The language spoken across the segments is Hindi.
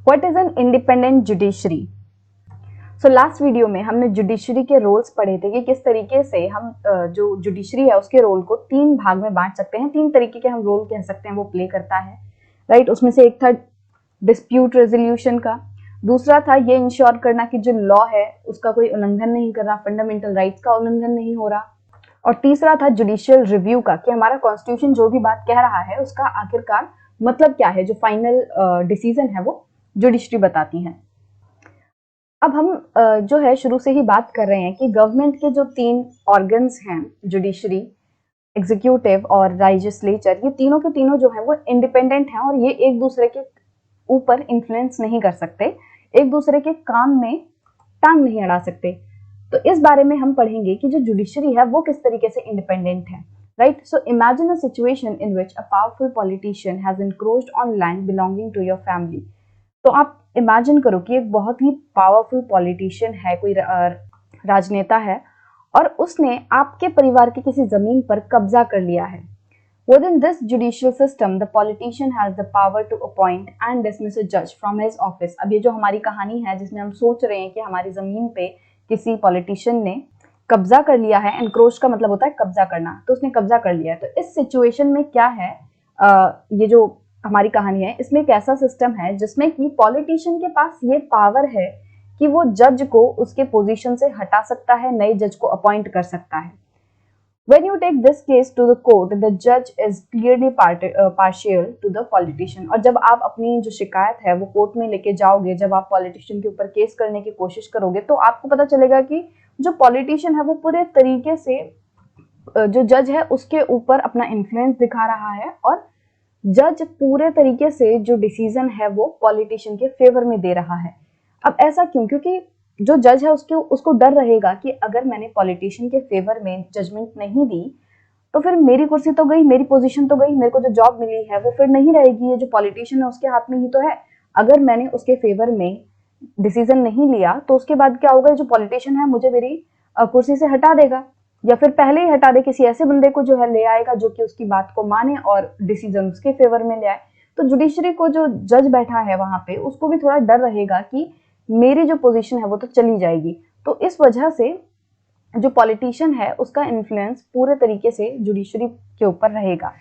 What is an independent judiciary? So last video में हमने जुडिशरी के रोल्स पढ़े थे कि किस तरीके से हम जो जुडिशरी है उसके रोल को 3 भाग में बांट सकते हैं। 3 तरीके के हम रोल कह सकते हैं वो प्ले करता है, राइट। उसमें से एक था डिस्प्यूट रेजोल्यूशन का, दूसरा था ये इंश्योर करना कि जो लॉ है उसका कोई उल्लंघन नहीं कर रहा, फंडामेंटल राइट्स का उल्लंघन नहीं हो रहा, और तीसरा था जुडिशियल रिव्यू का कि हमारा कॉन्स्टिट्यूशन जो भी बात कह रहा है उसका आखिरकार मतलब क्या है, जो फाइनल डिसीजन है वो जुडिशरी बताती है। अब हम जो है शुरू से ही बात कर रहे हैं कि गवर्नमेंट के जो 3 ऑर्गन्स हैं, जुडिशरी, एग्जीक्यूटिव और लेजिस्लेचर, ये तीनों के तीनों जो है वो इंडिपेंडेंट हैं और ये एक दूसरे के ऊपर इन्फ्लुएंस नहीं कर सकते, एक दूसरे के काम में टांग नहीं अड़ा सकते। तो इस बारे में हम पढ़ेंगे कि जो जुडिशरी है वो किस तरीके से इंडिपेंडेंट है, right. So imagine a situation in which a powerful politician has encroached on land belonging to your family. तो आप इमेजिन करो कि एक बहुत ही पावरफुल पॉलिटिशियन है, कोई राजनेता है, और उसने आपके परिवार की किसी जमीन पर कब्जा कर लिया है। Within this judicial system, the politician has the power to appoint and dismiss a judge from his office. अब ये जो हमारी कहानी है जिसमें हम सोच रहे हैं कि हमारी जमीन पे किसी पॉलिटिशियन ने कब्जा कर लिया है, एनक्रोच का मतलब होता है कब्जा करना, तो उसने कब्जा कर लिया है। तो इस सिचुएशन में क्या है, ये जो हमारी कहानी है इसमें एक ऐसा सिस्टम है जिसमें कि पॉलिटिशियन के पास ये पावर है कि वो जज को उसके पोजीशन से हटा सकता है, नए जज को अपॉइंट कर सकता है। When you take this case to the court, the judge is clearly partial to the politician. और जब आप अपनी जो शिकायत है वो कोर्ट में लेके जाओगे, जब आप पॉलिटिशियन के ऊपर केस करने की कोशिश करोगे, तो आपको पता चलेगा कि जो पॉलिटिशियन है वो पूरे तरीके से जो जज है उसके ऊपर अपना इन्फ्लुएंस दिखा रहा है, और जज पूरे तरीके से जो डिसीजन है वो पॉलिटिशियन के फेवर में दे रहा है। अब ऐसा क्यों? क्योंकि जो जज है उसको डर रहेगा कि अगर मैंने पॉलिटिशियन के फेवर में जजमेंट नहीं दी तो फिर मेरी कुर्सी तो गई, मेरी पोजीशन तो गई, मेरे को जो जॉब मिली है वो फिर नहीं रहेगी, ये जो पॉलिटिशियन है उसके हाथ में ही तो है। अगर मैंने उसके फेवर में डिसीजन नहीं लिया तो उसके बाद क्या होगा, जो पॉलिटिशियन है मुझे मेरी कुर्सी से हटा देगा, या फिर पहले ही हटा दे, किसी ऐसे बंदे को जो है ले आएगा जो कि उसकी बात को माने और डिसीजन उसके फेवर में ले आए। तो जुडिशरी को जो जज बैठा है वहां पे उसको भी थोड़ा डर रहेगा कि मेरी जो पोजीशन है वो तो चली जाएगी। तो इस वजह से जो पॉलिटिशियन है उसका इन्फ्लुएंस पूरे तरीके से जुडिशरी के ऊपर रहेगा,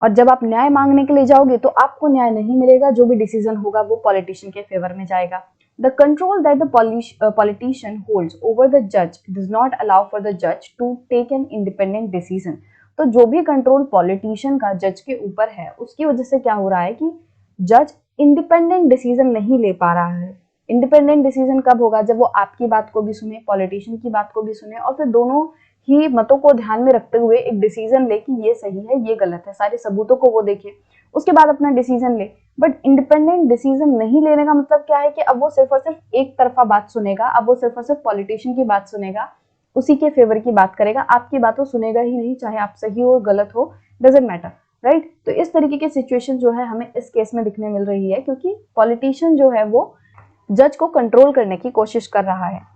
और जब आप न्याय मांगने के लिए जाओगे तो आपको न्याय नहीं मिलेगा, जो भी डिसीजन होगा वो पॉलिटिशियन के फेवर में जाएगा। The control that the politician holds over the judge does not allow for the judge to take an independent decision. तो जो भी कंट्रोल पॉलिटिशियन का जज के ऊपर है उसकी वजह से क्या हो रहा है कि जज इंडिपेंडेंट डिसीजन नहीं ले पा रहा है। इंडिपेंडेंट डिसीजन कब होगा? जब वो आपकी बात को भी सुने, पॉलिटिशियन की बात को भी सुने, और फिर दोनों ही मतों को ध्यान में रखते हुए एक डिसीजन ले कि ये सही है ये गलत है, सारे सबूतों को वो देखे, उसके बाद अपना डिसीजन ले। बट इंडिपेंडेंट डिसीजन नहीं लेने का मतलब क्या है कि अब वो सिर्फ और सिर्फ एक तरफा बात सुनेगा, अब वो सिर्फ और सिर्फ पॉलिटिशियन की बात सुनेगा, उसी के फेवर की बात करेगा, आपकी बात तो सुनेगा ही नहीं, चाहे आप सही हो गलत हो, डजंट मैटर, राइट। तो इस तरीके की सिचुएशन जो है हमें इस केस में दिखने मिल रही है, क्योंकि पॉलिटिशियन जो है वो जज को कंट्रोल करने की कोशिश कर रहा है।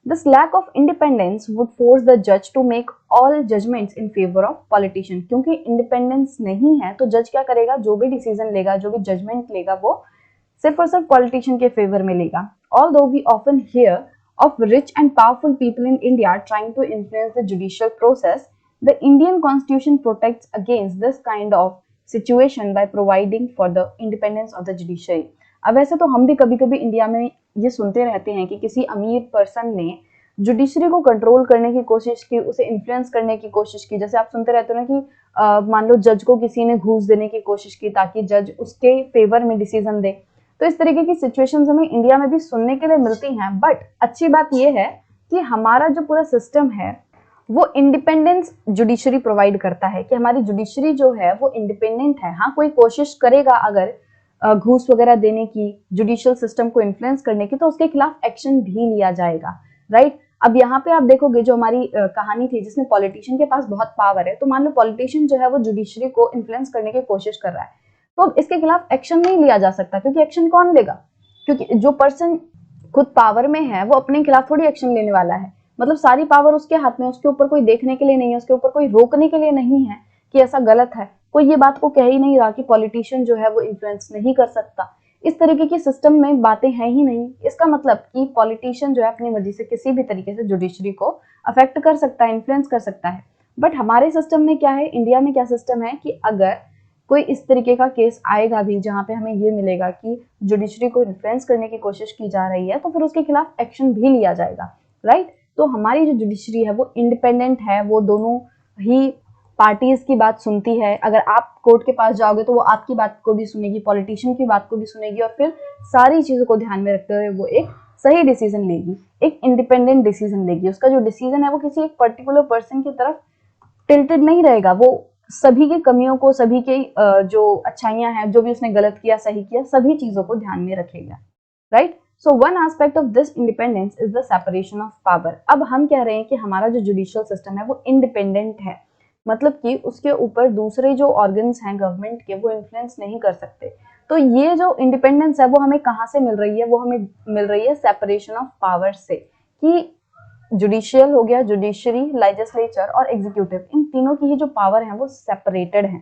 This lack of independence would force the judge to make all judgments in favor of politician. क्योंकि इंडिपेंडेंस नहीं है तो जज क्या करेगा, जो भी डिसीजन लेगा, जो भी जजमेंट लेगा वो सिर्फ और सिर्फ पॉलिटिशियन के फेवर में लेगा। Although we often hear of rich and powerful people in India trying to influence the judicial process, the Indian Constitution protects against this kind of situation by providing for the independence of the judiciary. अब वैसे तो हम भी कभी कभी इंडिया में ये सुनते रहते हैं कि किसी अमीर पर्सन ने जुडिशरी को कंट्रोल करने की कोशिश की, उसे इन्फ्लुएंस करने की कोशिश की। जैसे आप सुनते रहते हो ना कि मान लो जज को किसी ने घूस देने की कोशिश की ताकि जज उसके फेवर में डिसीजन दे। तो इस तरीके की सिचुएशंस हमें इंडिया में भी सुनने के लिए मिलती हैं। बट अच्छी बात यह है कि हमारा जो पूरा सिस्टम है वो इंडिपेंडेंस जुडिशरी प्रोवाइड करता है, कि हमारी जुडिशरी जो है वो इंडिपेंडेंट है। हाँ, कोई कोशिश करेगा अगर घूस वगैरह देने की, जुडिशियल सिस्टम को इन्फ्लुएंस करने की, तो उसके खिलाफ एक्शन भी लिया जाएगा, राइट। अब यहाँ पे आप देखोगे जो हमारी कहानी थी जिसमें पॉलिटिशियन के पास बहुत पावर है, तो मान लो पॉलिटिशियन जो है वो जुडिशरी को इन्फ्लुएंस करने की कोशिश कर रहा है, तो अब इसके खिलाफ एक्शन नहीं लिया जा सकता, क्योंकि एक्शन कौन लेगा? क्योंकि जो पर्सन खुद पावर में है वो अपने खिलाफ थोड़ी एक्शन लेने वाला है। मतलब सारी पावर उसके हाथ में, उसके ऊपर कोई देखने के लिए नहीं है, उसके ऊपर कोई रोकने के लिए नहीं है कि ऐसा गलत है। कोई ये बात को कह ही नहीं रहा कि पॉलिटिशियन जो है वो इन्फ्लुएंस नहीं कर सकता। इस तरीके की सिस्टम में बातें हैं ही नहीं। इसका मतलब कि पॉलिटिशियन जो है अपनी मर्जी से किसी भी तरीके से जुडिशरी को अफेक्ट कर सकता है, इन्फ्लुएंस कर सकता है। बट हमारे सिस्टम में क्या है, इंडिया में क्या सिस्टम है कि अगर कोई इस तरीके का केस आएगा भी जहाँ पे हमें ये मिलेगा कि जुडिशरी को इन्फ्लुएंस करने की कोशिश की जा रही है, तो फिर उसके खिलाफ एक्शन भी लिया जाएगा, राइट। तो हमारी जो जुडिशरी है वो इंडिपेंडेंट है, वो दोनों ही पार्टीज की बात सुनती है। अगर आप कोर्ट के पास जाओगे तो वो आपकी बात को भी सुनेगी, पॉलिटिशियन की बात को भी सुनेगी, और फिर सारी चीजों को ध्यान में रखते हुए वो एक सही डिसीजन लेगी, एक इंडिपेंडेंट डिसीजन लेगी। उसका जो डिसीजन है वो किसी एक पर्टिकुलर पर्सन की तरफ टिल्टेड नहीं रहेगा, वो सभी की कमियों को, सभी के जो अच्छाइयां हैं, जो भी उसने गलत किया सही किया, सभी चीजों को ध्यान में रखेगा, right. So one aspect of this independence is the separation of power. अब हम कह रहे हैं कि हमारा जो जुडिशियल सिस्टम है वो इंडिपेंडेंट है, मतलब कि उसके ऊपर दूसरे जो ऑर्गन्स हैं गवर्नमेंट के वो इन्फ्लुएंस नहीं कर सकते। तो ये जो इंडिपेंडेंस है वो हमें कहाँ से मिल रही है, वो हमें मिल रही है सेपरेशन ऑफ पावर से, कि जुडिशियल हो गया, जुडिशरी, लेजिस्लेचर और एग्जीक्यूटिव, इन तीनों की ही जो पावर है वो सेपरेटेड है।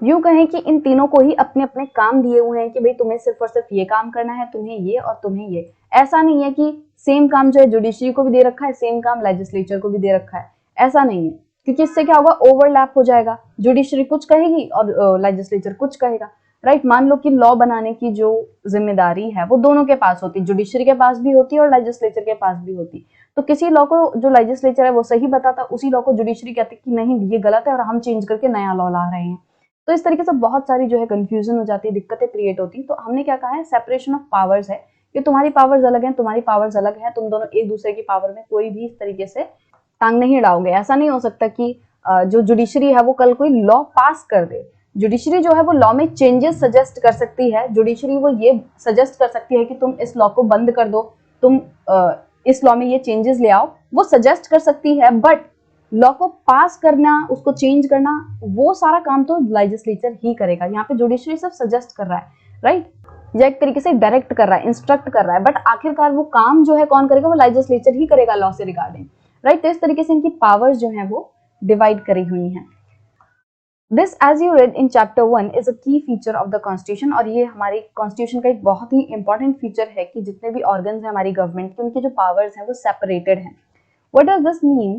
यूं कहें कि इन तीनों को ही अपने अपने काम दिए हुए हैं कि भाई तुम्हें सिर्फ और सिर्फ ये काम करना है, तुम्हें ये और तुम्हें ये। ऐसा नहीं है कि सेम काम जो है जुडिशरी को भी दे रखा है, सेम काम लेजिस्लेचर को भी दे रखा है, ऐसा नहीं है। क्योंकि इससे क्या होगा, ओवरलैप हो जाएगा, जुडिशरी कुछ कहेगी और लेजिस्लेचर कुछ कहेगा, राइट। मान लो कि लॉ बनाने की जो जिम्मेदारी है वो दोनों के पास होती, जुडिशरी के पास भी होती है और लेजिस्लेचर के पास भी होती। तो किसी लॉ को जो लेजिस्लेचर है वो सही बताता, उसी लॉ को जुडिशरी कहती कि नहीं ये गलत है और हम चेंज करके नया लॉ ला रहे हैं। तो इस तरीके से बहुत सारी जो है कंफ्यूजन हो जाती है, दिक्कतें क्रिएट होती। तो हमने क्या कहा है, सेपरेशन ऑफ पावर्स है, कि तुम्हारी पावर्स अलग है, तुम्हारी पावर्स अलग है, तुम दोनों एक दूसरे की पावर में कोई भी इस तरीके से टांग नहीं अड़ाओगे। ऐसा नहीं हो सकता कि जो जुडिशरी है वो कल कोई लॉ पास कर दे। जुडिशरी जो है वो लॉ में चेंजेस सजेस्ट कर सकती है, जुडिशरी वो ये सजेस्ट कर सकती है कि तुम इस लॉ को बंद कर दो, तुम इस लॉ में ये चेंजेस ले आओ, वो सजेस्ट कर सकती है। बट लॉ को पास करना, उसको चेंज करना, वो सारा काम तो लेजिस्लेचर ही करेगा। यहाँ पे जुडिशरी सिर्फ सजेस्ट कर रहा है, राइट, या एक तरीके से डायरेक्ट कर रहा है, इंस्ट्रक्ट कर रहा है, बट आखिरकार वो काम जो है कौन करेगा, वो लेजिस्लेचर ही करेगा लॉ से रिगार्डिंग, राइट। तो इस तरीके से इनकी पावर्स जो है वो डिवाइड करी हुई हैं। This, as you read in chapter 1, is a key feature of the constitution, और ये हमारी कॉन्स्टिट्यूशन का एक बहुत ही इंपॉर्टेंट फीचर है कि जितने भी ऑर्गन्स हैं हमारी गवर्नमेंट के, उनकी जो पावर्स हैं वो सेपरेटेड हैं। What does this mean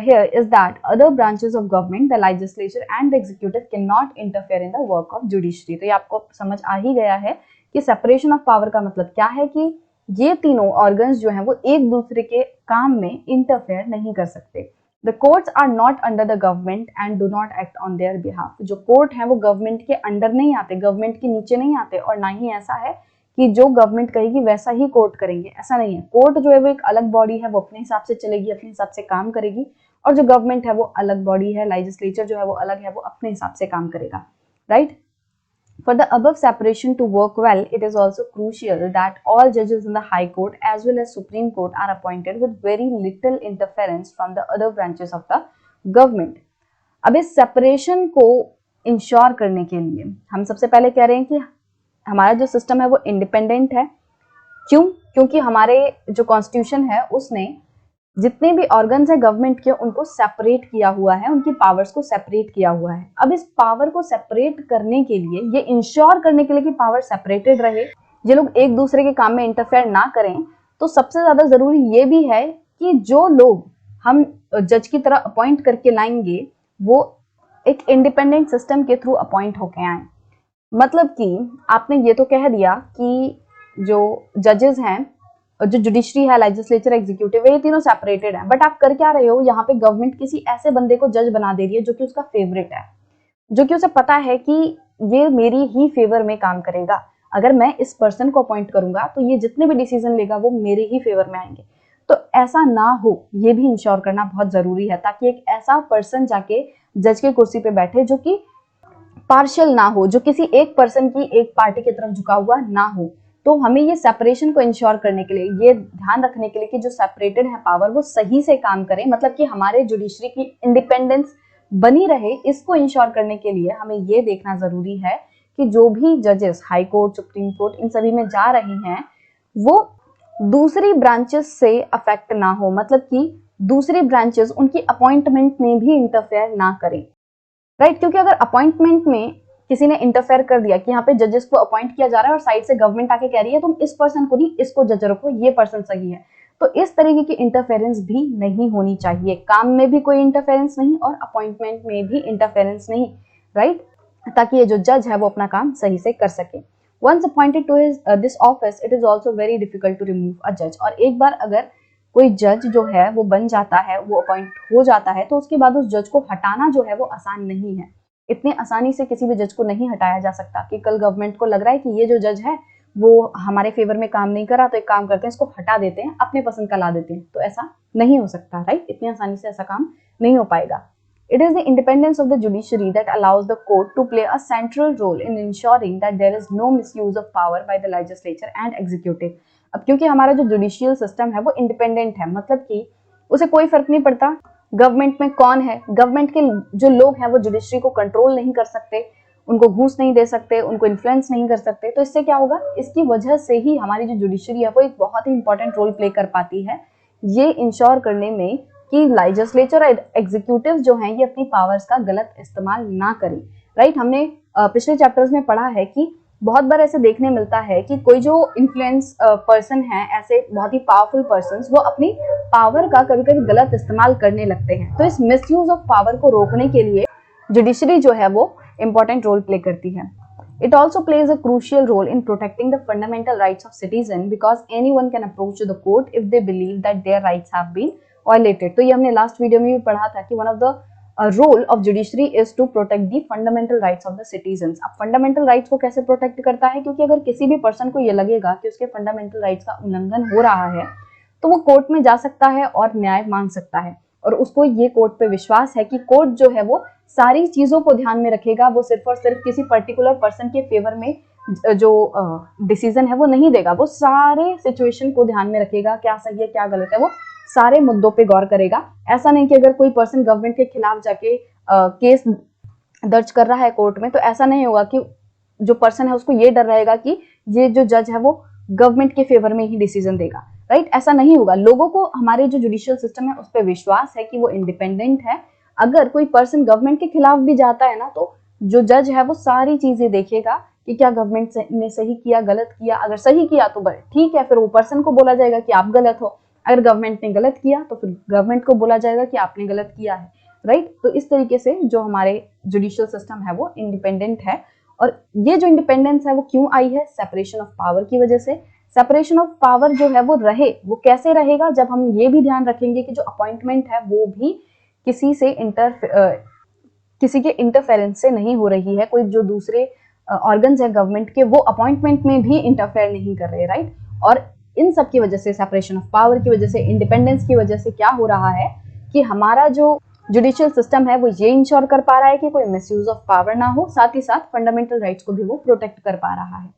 here is that other branches of government, the legislature and the executive, cannot interfere in the work of judiciary। तो ये आपको समझ आ ही गया है कि सेपरेशन ऑफ पावर का मतलब क्या है, कि ये तीनों ऑर्गन्स जो हैं वो एक दूसरे के काम में इंटरफेयर नहीं कर सकते। The courts are not under the government and do not act on their behalf। जो कोर्ट हैं वो गवर्नमेंट के अंडर नहीं आते, गवर्नमेंट के नीचे नहीं आते, और ना ही ऐसा है कि जो गवर्नमेंट कहेगी वैसा ही कोर्ट करेंगे, ऐसा नहीं है। कोर्ट जो है वो एक अलग बॉडी है, वो अपने हिसाब से चलेगी, अपने हिसाब से काम करेगी, और जो गवर्नमेंट है वो अलग बॉडी है, लेजिस्लेचर जो है वो अलग है, वो अपने हिसाब से काम करेगा, right. For the above separation to work well, it is also crucial that all judges in the High Court as well as Supreme Court are appointed with very little interference from the other branches of the government। अब इस separation को इंश्योर करने के लिए हम सबसे पहले कह रहे हैं कि हमारा जो सिस्टम है वो इंडिपेंडेंट है। क्यों? क्योंकि हमारे जो कॉन्स्टिट्यूशन है उसने जितने भी ऑर्गन्स है गवर्नमेंट के उनको सेपरेट किया हुआ है, उनकी पावर्स को सेपरेट किया हुआ है। अब इस पावर को सेपरेट करने के लिए, ये इंश्योर करने के लिए कि पावर सेपरेटेड रहे, ये लोग एक दूसरे के काम में इंटरफेयर ना करें, तो सबसे ज्यादा जरूरी ये भी है कि जो लोग हम जज की तरह अपॉइंट करके लाएंगे वो एक इंडिपेंडेंट सिस्टम के थ्रू अपॉइंट होके आए। मतलब कि आपने ये तो कह दिया कि जो जजेस हैं, जो जुडिशरी है, लेजिस्लेचर, एग्जीक्यूटिव, ये तीनों सेपरेटेड हैं, बट आप कर क्या रहे हो, यहाँ पे गवर्नमेंट किसी ऐसे बंदे को जज बना दे रही है जो कि उसका फेवरेट है, जो कि उसे पता है कि ये मेरी ही फेवर में काम करेगा। अगर मैं इस पर्सन को अपॉइंट करूंगा तो ये जितने भी डिसीजन लेगा वो मेरे ही फेवर में आएंगे। तो ऐसा ना हो, ये भी इंश्योर करना बहुत जरूरी है, ताकि एक ऐसा पर्सन जाके जज की कुर्सी पे बैठे जो कि पार्शियल ना हो, जो किसी एक पर्सन की, एक पार्टी की तरफ झुका हुआ ना हो। तो हमें ये सेपरेशन को इंश्योर करने के लिए, ये ध्यान रखने के लिए कि जो सेपरेटेड है पावर वो सही से काम करे, मतलब कि हमारे जुडिशरी की इंडिपेंडेंस बनी रहे, इसको इंश्योर करने के लिए हमें ये देखना जरूरी है कि जो भी जजेस हाई कोर्ट, सुप्रीम कोर्ट, इन सभी में जा रहे हैं वो दूसरी ब्रांचेस से अफेक्ट ना हो, मतलब कि दूसरी ब्रांचेस उनकी अपॉइंटमेंट में भी इंटरफेयर ना करें, राइट। क्योंकि अगर अपॉइंटमेंट में किसी ने इंटरफेयर कर दिया कि यहाँ पे जजेस को अपॉइंट किया जा रहा है और साइड से गवर्नमेंट आके कह रही है तुम इस पर्सन को नहीं इसको जज रखो, ये पर्सन सही है, तो इस तरीके की इंटरफेरेंस भी नहीं होनी चाहिए। काम में भी कोई इंटरफेरेंस नहीं और अपॉइंटमेंट में भी इंटरफेरेंस नहीं, राइट, ताकि ये जो जज है वो अपना काम सही से कर सके। Once appointed to this office, it is also very difficult to remove a judge। और एक बार अगर कोई जज जो है वो बन जाता है, वो अपॉइंट हो जाता है, तो उसके बाद उस जज को हटाना जो है वो आसान नहीं है। इतने आसानी से किसी भी जज को नहीं हटाया जा सकता कि कल गवर्नमेंट को लग रहा है कि ये जो जज है वो हमारे फेवर में काम नहीं कर रहा, तो एक काम करते हैं इसको हटा देते हैं, अपने पसंद का ला देते हैं, तो ऐसा नहीं हो सकता, राइट। इतनी आसानी से ऐसा काम नहीं हो पाएगा। It is the independence of the judiciary that allows the court to play a central role in ensuring that there is no misuse of power by the legislature and executive। अब क्योंकि हमारा जो जुडिशियल सिस्टम है वो इंडिपेंडेंट है, मतलब कि उसे कोई फर्क नहीं पड़ता गवर्नमेंट में कौन है, गवर्नमेंट के जो लोग हैं वो जुडिशरी को कंट्रोल नहीं कर सकते, उनको घूस नहीं दे सकते, उनको इन्फ्लुएंस नहीं कर सकते। तो इससे क्या होगा, इसकी वजह से ही हमारी जो जुडिशरी है वो एक बहुत ही इंपॉर्टेंट रोल प्ले कर पाती है, ये इंश्योर करने में कि लेजिस्लेचर और एग्जीक्यूटिव जो हैं ये अपनी पावर्स का गलत इस्तेमाल ना करें, राइट। हमने पिछले चैप्टर्स में पढ़ा है कि बहुत बार ऐसे देखने मिलता है कि कोई जो इन्फ्लुएंस पर्सन है, ऐसे बहुत ही पावरफुल पर्सन्स, वो अपनी पावर का कभी कभी गलत इस्तेमाल करने लगते हैं। तो इस मिसयूज ऑफ पावर को रोकने के लिए जुडिशरी जो है वो इंपॉर्टेंट रोल प्ले करती है। It also plays a crucial role in protecting the fundamental rights of citizens because anyone can approach the court if they believe that their rights have been violated। तो ये हमने लास्ट वीडियो में भी पढ़ा था कि one of the role of judiciary is to protect the fundamental rights of the citizens। अब fundamental rights को कैसे प्रोटेक्ट करता है, क्योंकि अगर किसी भी पर्सन को ये लगेगा कि उसके fundamental rights का उल्लंघन हो रहा है तो वो कोर्ट में जा सकता है और न्याय मांग सकता है, और उसको ये कोर्ट पे विश्वास है कि कोर्ट जो है वो सारी चीजों को ध्यान में रखेगा, वो सिर्फ और सिर्फ किसी पर्टिकुलर पर्सन के फेवर में जो डिसीजन है वो नहीं देगा, वो सारे सिचुएशन को ध्यान में रखेगा, क्या सही है क्या गलत है, वो सारे मुद्दों पे गौर करेगा। ऐसा नहीं कि अगर कोई पर्सन गवर्नमेंट के खिलाफ जाके केस दर्ज कर रहा है कोर्ट में, तो ऐसा नहीं होगा कि जो पर्सन है उसको ये डर रहेगा कि ये जो जज है वो गवर्नमेंट के फेवर में ही डिसीजन देगा, राइट। ऐसा नहीं होगा। लोगों को हमारे जो जुडिशियल सिस्टम है उस पर विश्वास है कि वो इंडिपेंडेंट है। अगर कोई पर्सन गवर्नमेंट के खिलाफ भी जाता है ना, तो जो जज है वो सारी चीजें देखेगा कि क्या गवर्नमेंट ने सही किया गलत किया। अगर सही किया तो ठीक है, फिर वो पर्सन को बोला जाएगा कि आप गलत हो। अगर गवर्नमेंट ने गलत किया तो फिर गवर्नमेंट को बोला जाएगा कि आपने गलत किया है, राइट। तो इस तरीके से जो हमारे जुडिशियल सिस्टम है वो इंडिपेंडेंट है। और ये जो इंडिपेंडेंस है वो क्यों आई है, सेपरेशन ऑफ पावर की वजह से। सेपरेशन ऑफ पावर जो है वो वो कैसे रहेगा, जब हम ये भी ध्यान रखेंगे कि जो अपॉइंटमेंट है वो भी किसी के इंटरफेरेंस से नहीं हो रही है, कोई जो दूसरे ऑर्गन्स है गवर्नमेंट के वो अपॉइंटमेंट में भी इंटरफेयर नहीं कर रहे, राइट। और इन सब की वजह से, सेपरेशन ऑफ पावर की वजह से, इंडिपेंडेंस की वजह से क्या हो रहा है कि हमारा जो जुडिशियल सिस्टम है वो ये इंश्योर कर पा रहा है कि कोई मिसयूज ऑफ पावर ना हो, साथ ही साथ फंडामेंटल राइट्स को भी वो प्रोटेक्ट कर पा रहा है।